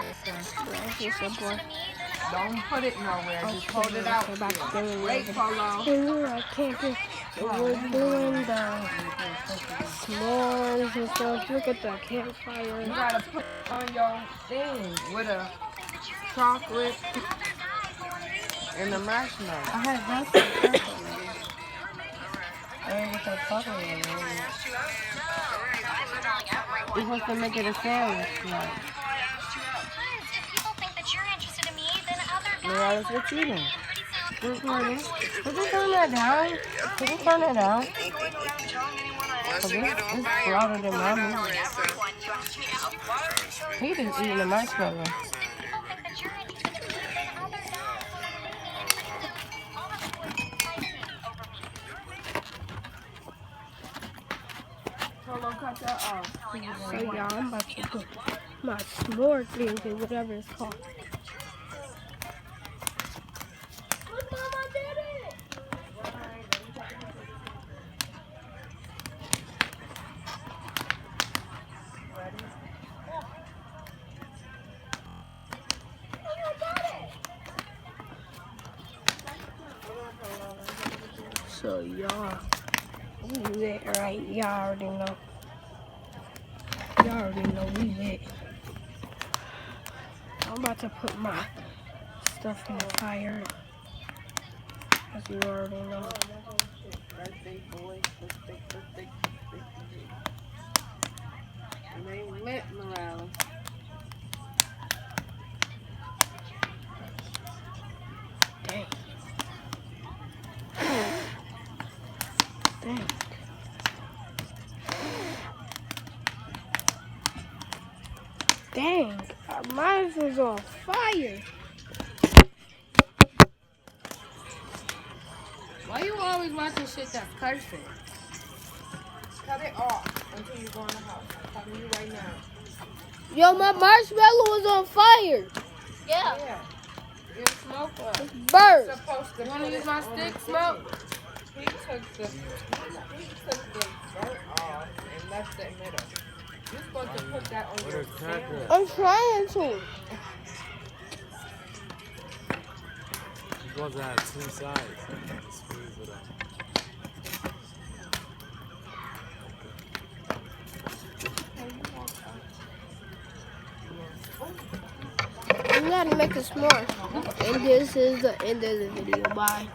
That's just a boy. Don't put it nowhere. Just hold it out. Wait, Polo. I can't get. We're doing the s'mores and stuff. Look at the campfire. You gotta put it on your thing with a chocolate and a marshmallow. I had that. I ain't got chocolate in it. You're supposed to make it a sandwich. Like. Yeah, that's what you do. Recording. Could you turn that down? Could you turn it down? Cause it's louder than my movie. He just eating a marshmallow. So yeah, I'm about to put my s'more thing in whatever it's called. So y'all, we lit, right? Y'all already know. Y'all already know we lit. I'm about to put my stuff in the fire. As you already know. Birthday boy, birthday. They lit, Morales. Dang. Dang. Dang. Mine is on fire. Why you always watching shit that's cursing? Cut it off until you go in the house. I'm telling you right now. Yo, my marshmallow is on fire. Yeah. You smoke up. It's burnt. Supposed to You wanna put use it my on stick, the Smoke? thing. He took the burnt off and left the middle. You're supposed to put that on your sandwich. I'm trying to. You're supposed to have two sides. Squeeze it up. You gotta make a s'more. And this is the end of the video. Bye.